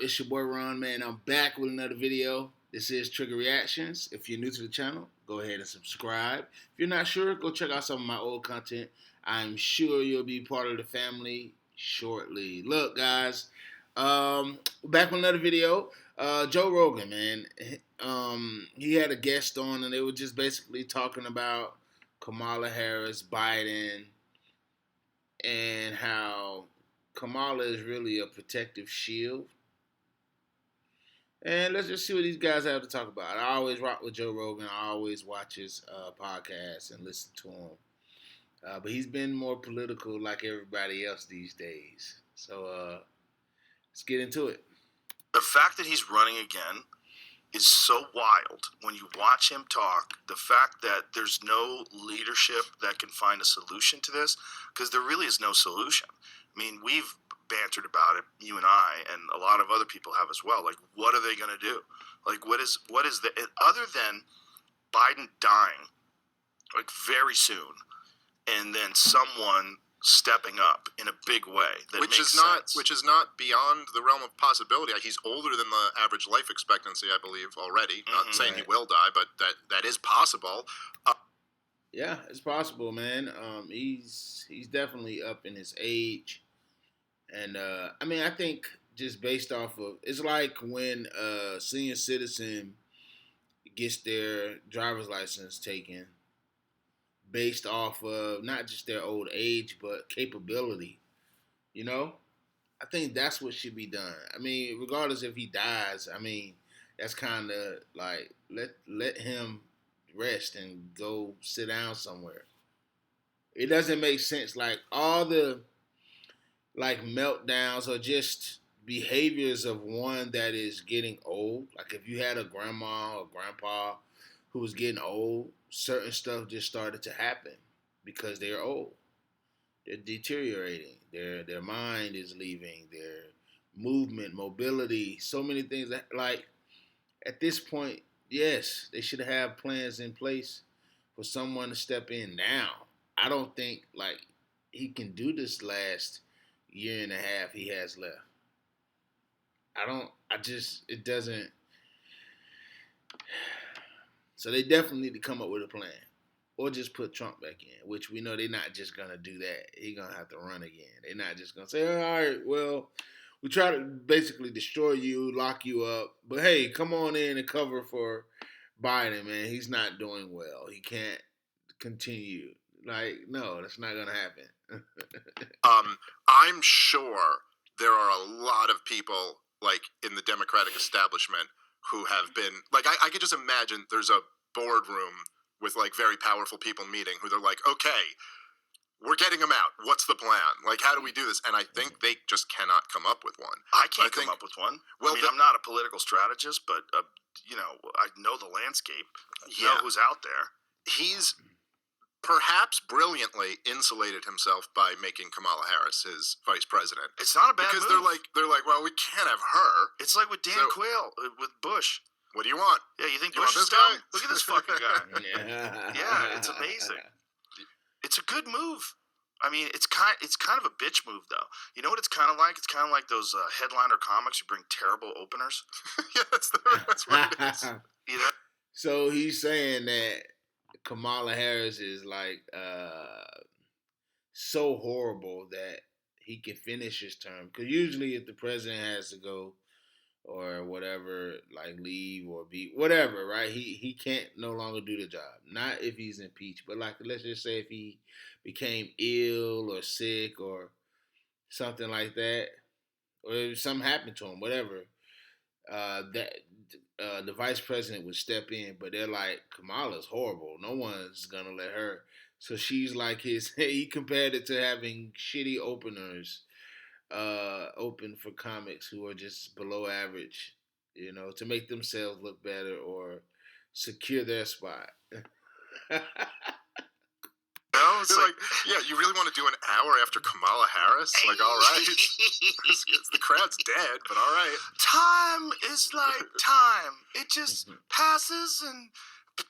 It's your boy Ron, man. I'm back with another video. This is Trigger Reactions. If you're new to the channel, go ahead and subscribe. If you're not sure, go check out some of my old content. I'm sure you'll be part of the family shortly. Look, guys, back with another video. Joe Rogan, man. He had a guest on, and they were just basically talking about Kamala Harris, Biden, and how Kamala is really a protective shield. And let's just see what these guys have to talk about. I always rock with Joe Rogan. I always watch his podcasts and listen to him. But he's been more political like everybody else these days. So let's get into it. The fact that he's running again is so wild when you watch him talk. The fact that there's no leadership that can find a solution to this, because there really is no solution. I mean, we've bantered about it, you and I, and a lot of other people have as well. Like, what are they going to do? Like, what is the other than Biden dying, like very soon, and then someone stepping up in a big way that which makes is sense. not beyond the realm of possibility. He's older than the average life expectancy, I believe, already. Not saying he will die, but that is possible. Yeah, it's possible, man. He's definitely up in his age. And, I mean, I think just based off of, it's like when a senior citizen gets their driver's license taken based off of not just their old age, but capability, you know? I think that's what should be done. I mean, regardless if he dies, I mean, that's kind of like, let him rest and go sit down somewhere. It doesn't make sense. Like, all the like meltdowns or just behaviors of one that is getting old. Like if you had a grandma or grandpa who was getting old, certain stuff just started to happen because they're old. They're deteriorating. Their mind is leaving. Their movement, mobility, so many things. Like at this point, yes, they should have plans in place for someone to step in now. I don't think like he can do this last year and a half he has left. It doesn't. So they definitely need to come up with a plan. Or just put Trump back in, which we know they're not just going to do that. He's going to have to run again. They're not just going to say, all right, well, we try to basically destroy you, lock you up. But, hey, come on in and cover for Biden, man. He's not doing well. He can't continue. Like, no, that's not going to happen. I'm sure there are a lot of people, like, in the Democratic establishment who have been, like, I could just imagine there's a boardroom with, like, very powerful people meeting who they're like, okay, we're getting him out. What's the plan? Like, how do we do this? And I think they just cannot come up with one. I can't come up with one. Well, I mean, I'm not a political strategist, but, you know, I know the landscape. I know who's out there. He's perhaps brilliantly insulated himself by making Kamala Harris his vice president. It's not a bad because move. they're like, well, we can't have her. It's like with Dan Quayle with Bush. What do you want? Yeah, you think you Bush want is this dumb? guy? Look at this fucking guy. Yeah, it's amazing. It's a good move. I mean, it's kind of a bitch move, though. You know what it's kind of like? It's kind of like those headliner comics who bring terrible openers. Yeah, that's what it is. You know? So he's saying that Kamala Harris is like so horrible that he can finish his term. Because usually if the president has to go or whatever, like leave or be whatever, right? He can't no longer do the job. Not if he's impeached, but like let's just say if he became ill or sick or something like that, or if something happened to him, whatever, the vice president would step in. But they're like, Kamala's horrible. No one's gonna let her. So she's like he compared it to having shitty openers open for comics who are just below average, you know, to make themselves look better or secure their spot. No, it's like, yeah, you really want to do an hour after Kamala Harris? Like, all right. The crowd's dead, but all right. Time is like time. It just passes, and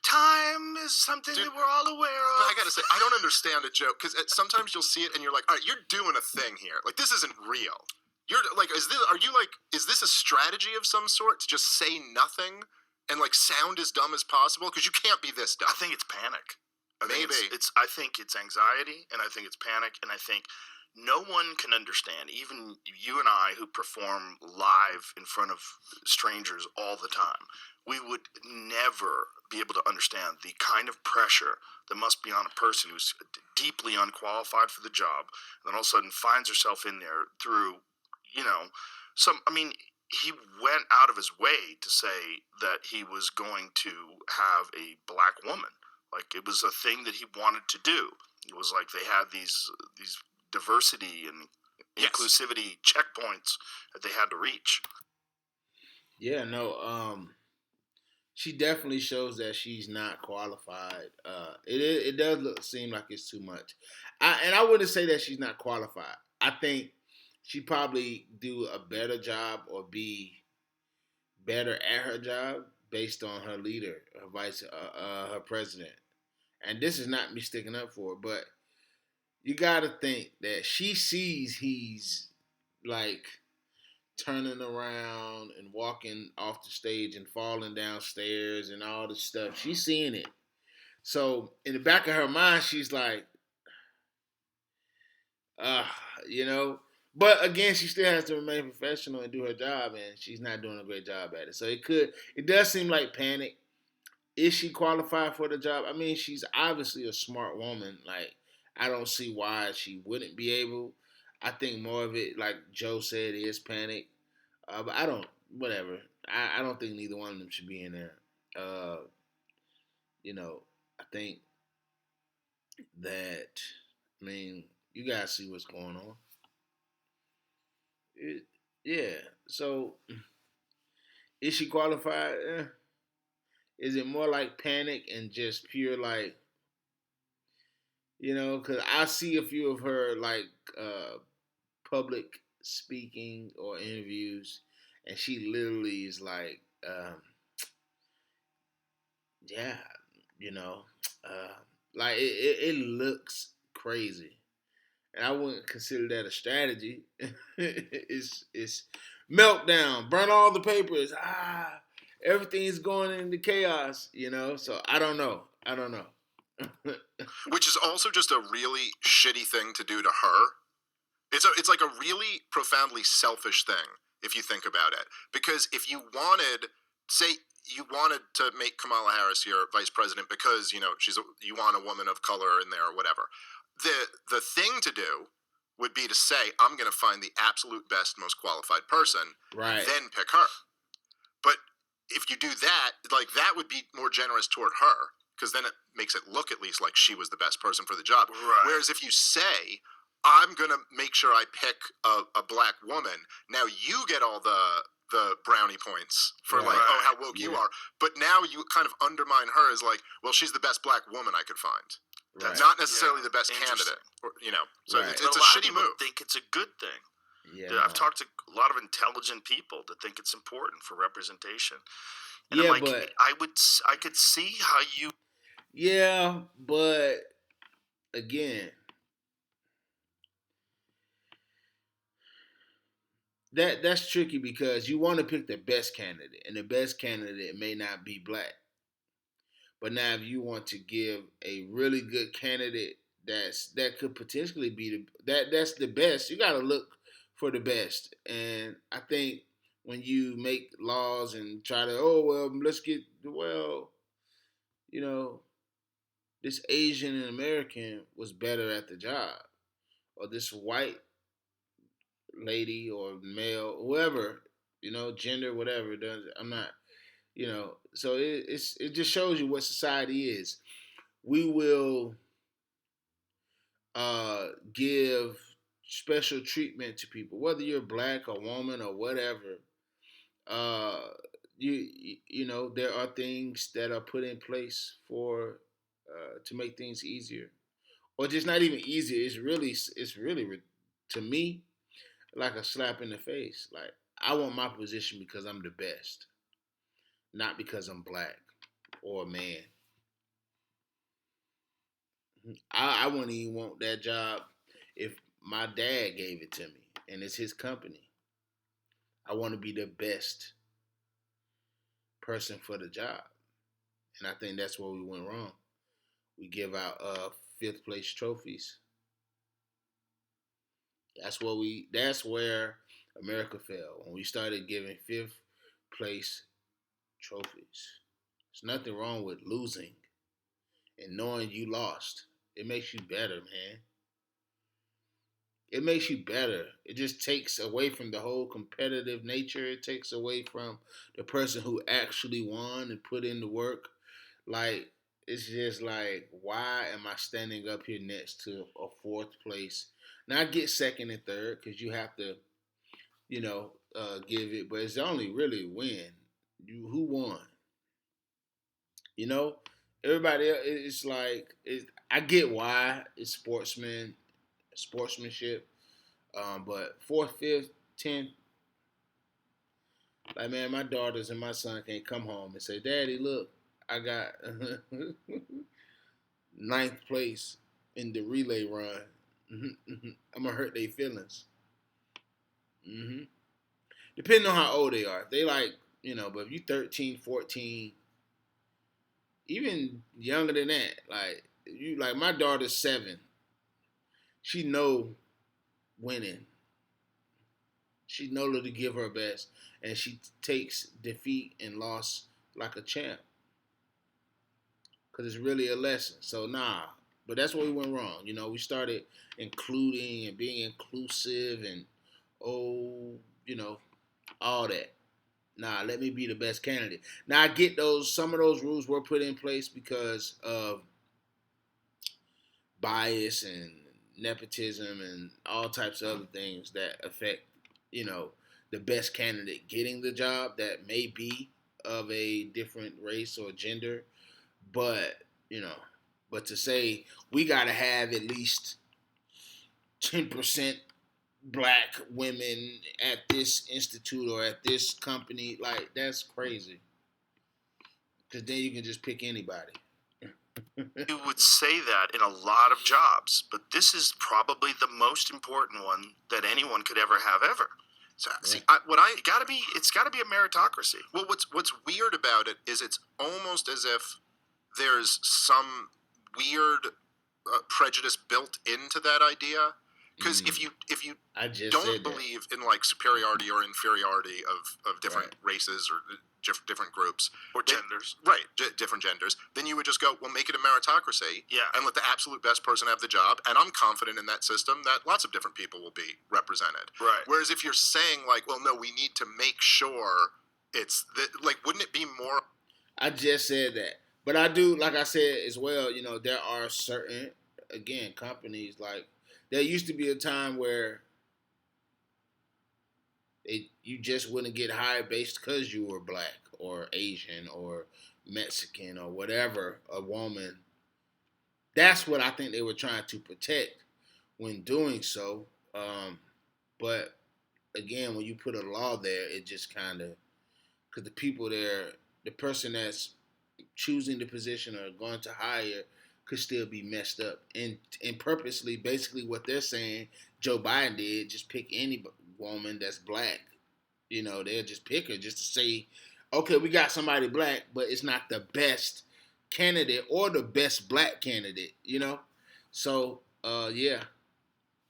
time is something that we're all aware of. I gotta say, I don't understand a joke, because sometimes you'll see it and you're like, all right, you're doing a thing here. Like, this isn't real. You're like, is this a strategy of some sort to just say nothing and like sound as dumb as possible? Because you can't be this dumb. I think it's panic. I Maybe. think it's anxiety, and I think it's panic, and I think no one can understand, even you and I who perform live in front of strangers all the time. We would never be able to understand the kind of pressure that must be on a person who's deeply unqualified for the job, and then all of a sudden finds herself in there through, he went out of his way to say that he was going to have a black woman. Like, it was a thing that he wanted to do. It was like they had these diversity and inclusivity checkpoints that they had to reach. Yeah, no. She definitely shows that she's not qualified. It does seem like it's too much. I wouldn't say that she's not qualified. I think she probably do a better job or be better at her job based on her leader, her president. And this is not me sticking up for her, but you got to think that she sees he's like turning around and walking off the stage and falling downstairs and all this stuff. She's seeing it. So in the back of her mind, she's like, uh, you know. But again, she still has to remain professional and do her job, and she's not doing a great job at it. So it does seem like panic. Is she qualified for the job? I mean, she's obviously a smart woman. Like, I don't see why she wouldn't be able. I think more of it, like Joe said, is panic. But I don't, whatever. I don't think neither one of them should be in there. Uh, I think that, I mean, you guys see what's going on. Yeah. So, is she qualified? Is it more like panic and just pure, like, because I see a few of her, like, public speaking or interviews, and she literally is like, yeah, you know, uh, like it looks crazy, and I wouldn't consider that a strategy. It's meltdown, burn all the papers, everything's going into chaos, So I don't know. Which is also just a really shitty thing to do to her. It's like a really profoundly selfish thing if you think about it. Because if you wanted, say, you wanted to make Kamala Harris your vice president because you want a woman of color in there or whatever. The thing to do would be to say, I'm going to find the absolute best, most qualified person, right, and then pick her. But if you do that, like, that would be more generous toward her, because then it makes it look at least like she was the best person for the job. Right. Whereas if you say, I'm going to make sure I pick a black woman, now you get all the brownie points for like, oh, how woke you are. But now you kind of undermine her as like, well, she's the best black woman I could find. That's not necessarily the best candidate, So it's a shitty move. I think it's a good thing. Yeah, I've talked to a lot of intelligent people that think it's important for representation. And but I could see how you. Yeah, but again, that's tricky because you want to pick the best candidate, and the best candidate may not be black. But now, if you want to give a really good candidate that could potentially be that's the best, you got to look for the best. And I think when you make laws and try to, let's get this Asian American was better at the job, or this white lady or male, whoever, gender, whatever. I'm not. So it just shows you what society is. We will give special treatment to people, whether you're black or woman or whatever. There are things that are put in place for to make things easier, or just not even easier. It's really to me like a slap in the face. Like, I want my position because I'm the best, not because I'm black or a man. I wouldn't even want that job if my dad gave it to me and it's his company. I want to be the best person for the job. And I think that's where we went wrong. We give out fifth place trophies. That's where America fell when we started giving fifth place trophies. There's nothing wrong with losing and knowing you lost. It makes you better, man. It makes you better. It just takes away from the whole competitive nature. It takes away from the person who actually won and put in the work. Like, it's just like, why am I standing up here next to a fourth place? Now I get second and third because you have to, give it, but it's only really win. Who won? You know, everybody else. It's like I get why it's sportsmanship. But fourth, fifth, 10th, like man, my daughters and my son can't come home and say, "Daddy, look, I got ninth place in the relay run." I'm gonna hurt their feelings. hmm Depending on how old they are, they like But if you 13, 14, even younger than that, like my daughter's 7, she know winning. She knows to give her best, and she takes defeat and loss like a champ because it's really a lesson. So nah, but that's where we went wrong. We started including and being inclusive and oh, all that. Nah, let me be the best candidate. Now I get those. Some of those rules were put in place because of bias and nepotism and all types of other things that affect, you know, the best candidate getting the job that may be of a different race or gender. But, but to say we got to have at least 10% black women at this institute or at this company, like, that's crazy. Because then you can just pick anybody. You would say that in a lot of jobs, but this is probably the most important one that anyone could ever have ever. So, Yeah. see, It's got to be a meritocracy. well, what's weird about it is it's almost as if there's some weird prejudice built into that idea. Because if you I just don't said that. believe in like superiority or inferiority of different Right. races or different groups Or genders. right, different genders, then you would just go, well, make it a meritocracy, Yeah. and let the absolute best person have the job. And I'm confident in that system that lots of different people will be represented. Right. Whereas if you're saying like, well, no, we need to make sure it's like, wouldn't it be more? I just said that. But I do, like I said as well, there are certain, again, companies, like, there used to be a time where you just wouldn't get hired based because you were black or Asian or Mexican or whatever, a woman. That's what I think they were trying to protect when doing so. But again, when you put a law there, it just kind of, because the people there, the person that's choosing the position or going to hire could still be messed up. And purposely, basically what they're saying, Joe Biden did, just pick any woman that's black. They'll just pick her just to say, okay, we got somebody black, but it's not the best candidate or the best black candidate, So, yeah.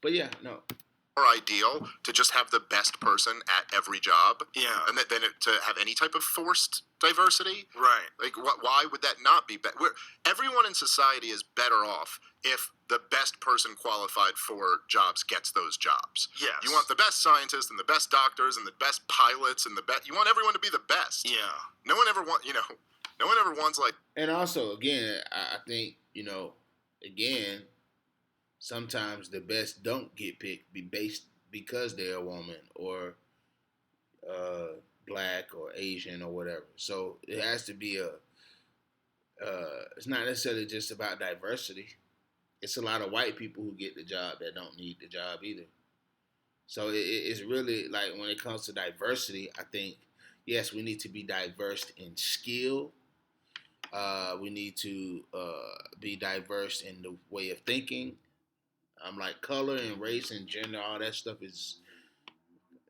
But yeah, no. More ideal to just have the best person at every job, Yeah. and then to have any type of forced diversity. Right. Like, why would that not be better? Everyone in society is better off if the best person qualified for jobs gets those jobs. Yes. You want the best scientists and the best doctors and the best pilots and the best. You want everyone to be the best. Yeah. No one ever no one ever wants like. And also, again, I think, again, sometimes the best don't get picked based because they're a woman or black or Asian or whatever. So it has to be it's not necessarily just about diversity. It's a lot of white people who get the job that don't need the job either. So it's really like when it comes to diversity, I think, yes, we need to be diverse in skill. We need to be diverse in the way of thinking. Like color and race and gender, all that stuff is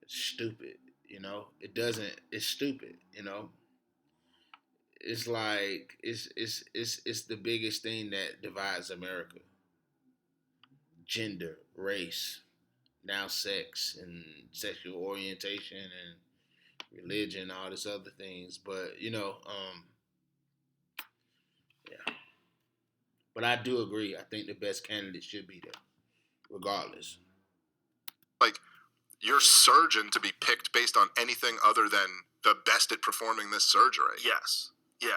stupid. It doesn't. It's stupid. It's like it's the biggest thing that divides America: gender, race, now sex, and sexual orientation, and religion, all this other things. But yeah. But I do agree. I think the best candidate should be there, regardless. Like, your surgeon to be picked based on anything other than the best at performing this surgery. Yes. Yeah.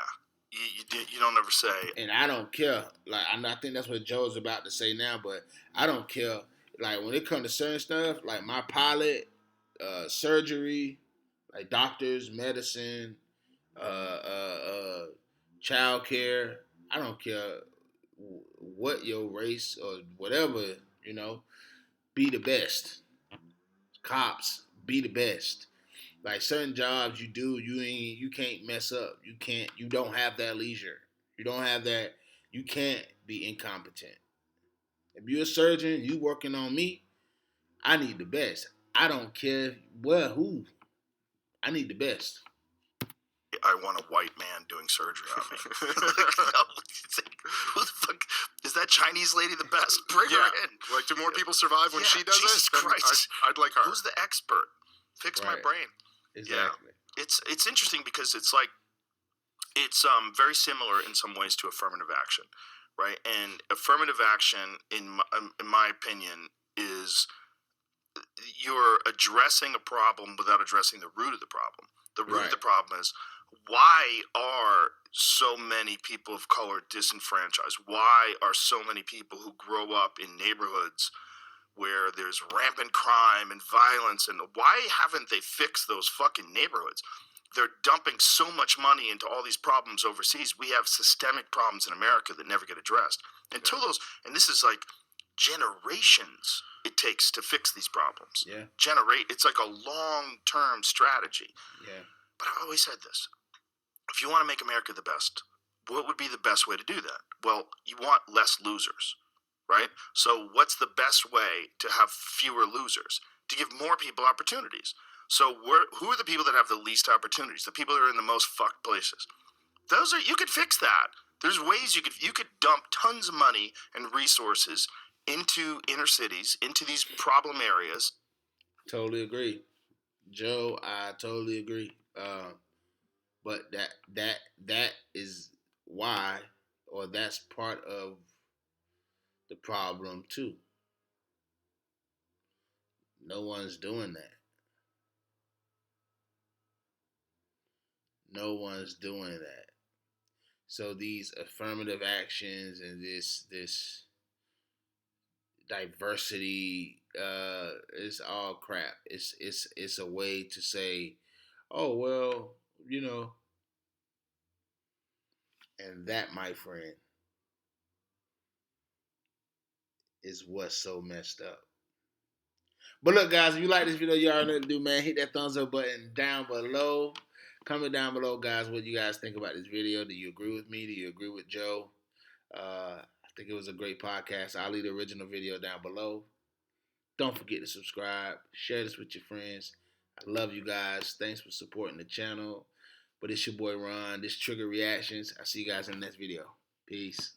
You don't ever say. And I don't care. Like, I think that's what Joe's about to say now, but I don't care. Like, when it comes to certain stuff, like my pilot, surgery, like doctors, medicine, child care, I don't care what your race or whatever, be the best. Cops, be the best. Like certain jobs you can't mess up. You don't have that leisure. You don't have that. You can't be incompetent. If you're a surgeon, you working on me, I need the best. I don't care who. I need the best. I want a white man doing surgery on me. Who the fuck is that Chinese lady? The best? Bring her in. Like, do more people survive when she does Jesus it? Christ. I'd like her. Who's the expert? Fix my brain. Exactly. Yeah. It's interesting because it's like it's very similar in some ways to affirmative action, right? And affirmative action, in my opinion, is you're addressing a problem without addressing the root of the problem. The root of the problem is, why are so many people of color disenfranchised? Why are so many people who grow up in neighborhoods where there's rampant crime and violence, and why haven't they fixed those fucking neighborhoods? They're dumping so much money into all these problems overseas. We have systemic problems in America that never get addressed. Until those, and this is like generations it takes to fix these problems. Yeah. It's like a long-term strategy. Yeah. But I've always said this. If you want to make America the best, what would be the best way to do that? Well, you want less losers, right? So what's the best way to have fewer losers? To give more people opportunities. So who are the people that have the least opportunities? The people that are in the most fucked places. You could fix that. There's ways you could dump tons of money and resources into inner cities, into these problem areas. Totally agree. Joe, I totally agree. But that is why, or that's part of the problem too. No one's doing that. No one's doing that. So these affirmative actions and this diversity is all crap. It's a way to say, oh well, and that, my friend, is what's so messed up. But look, guys, if you like this video, you already know what to do, man. Hit that thumbs up button down below. Comment down below, guys, what you guys think about this video. Do you agree with me? Do you agree with Joe? I think it was a great podcast. I'll leave the original video down below. Don't forget to subscribe. Share this with your friends. I love you guys. Thanks for supporting the channel. But it's your boy Ron. This Trigger Reactions. I'll see you guys in the next video. Peace.